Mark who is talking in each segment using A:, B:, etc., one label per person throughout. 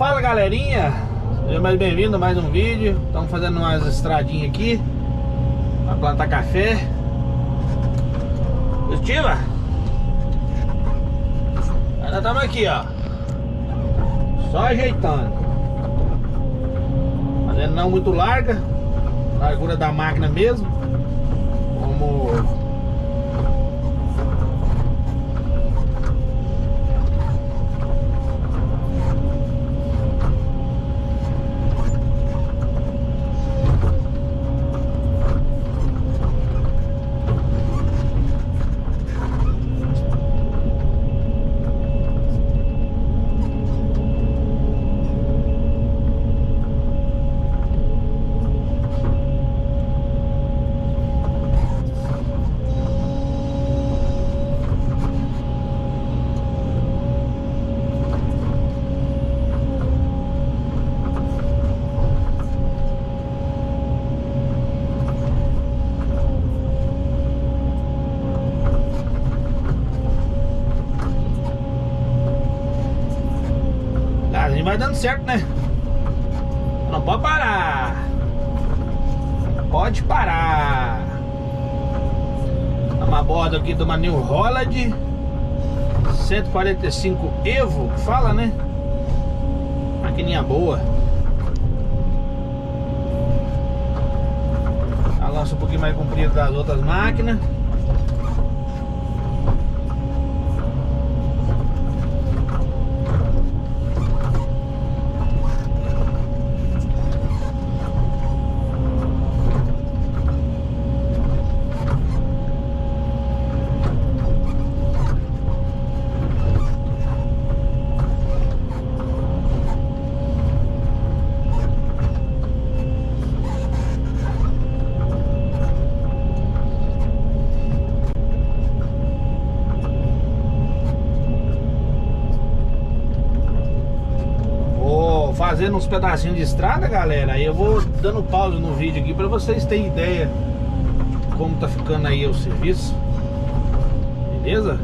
A: Fala galerinha, seja mais bem-vindo a mais um vídeo. Estamos fazendo umas estradinhas aqui para plantar café. Positiva? Nós estamos aqui, ó, só ajeitando, fazendo não muito larga, largura da máquina mesmo. Vamos vai dando certo, né? Não pode parar. Pode parar. Estamos a bordo aqui de uma New Holland 145 Evo, fala, né? Maquininha boa. A lança um pouquinho mais comprida das outras máquinas. Fazendo uns pedacinhos de estrada, galera. Aí eu vou dando pausa no vídeo aqui para vocês terem ideia de como tá ficando aí o serviço. Beleza?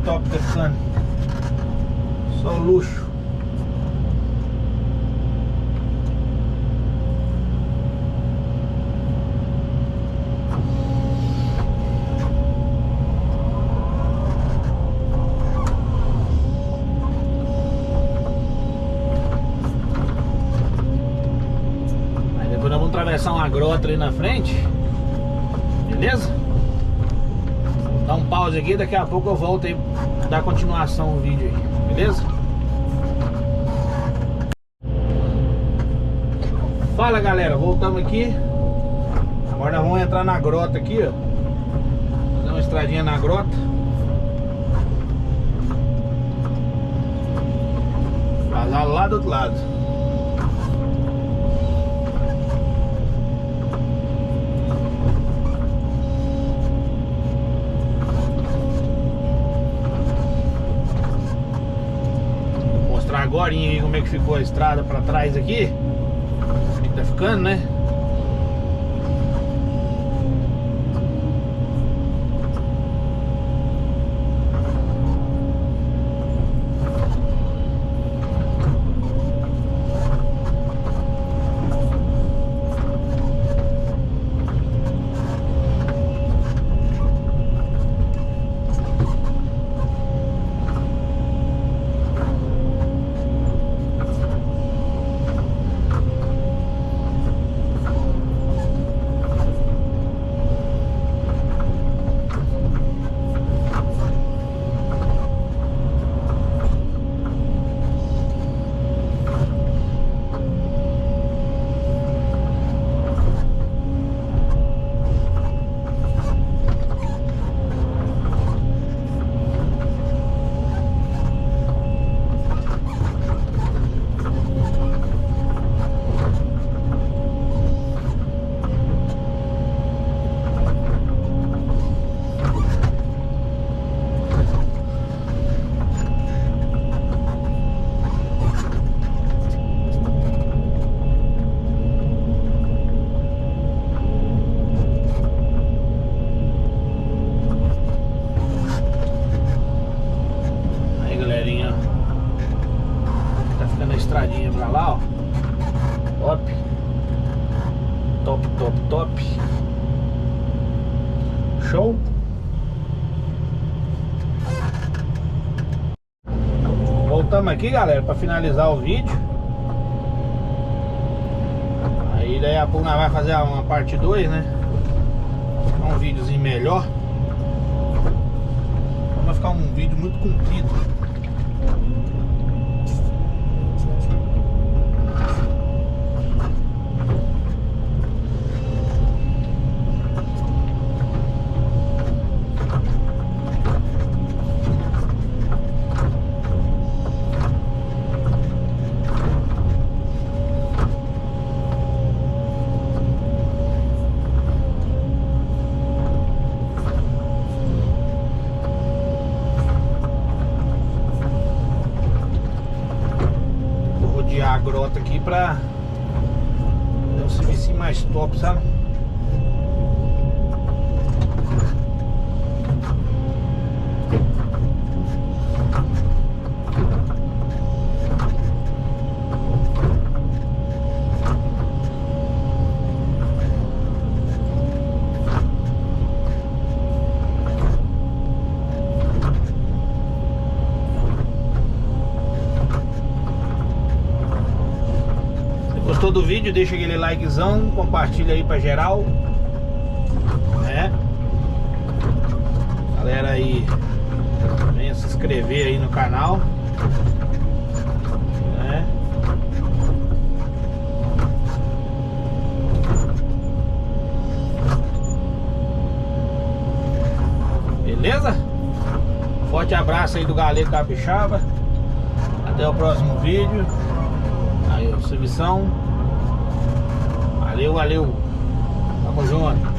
A: Top Sun, só luxo. Aí depois nós vamos atravessar uma grota ali na frente, beleza? Dá um pause aqui, daqui a pouco eu volto aí dar continuação no vídeo aí, beleza? Fala galera, voltamos aqui. Agora nós vamos entrar na grota aqui, ó. Fazer uma estradinha na grota. Vazar lá do outro lado. agorinha aí como é que ficou a estrada pra trás aqui. Como tá ficando, né? Tá ficando a estradinha pra lá, ó. Top. Top, top, top. Show. Voltamos aqui, galera, pra finalizar o vídeo. Aí daí a pouco nós vai fazer uma parte 2, né? Um videozinho melhor. Não vai ficar um vídeo muito comprido. A grota aqui pra dar um serviço mais top, sabe? Gostou do vídeo? Deixa aquele likezão, compartilha aí pra geral, né? Galera aí, venha se inscrever aí no canal, né? Beleza? Forte abraço aí do Galego Capixaba. Até o próximo vídeo. Aí, servição. Valeu, valeu. Tamo junto.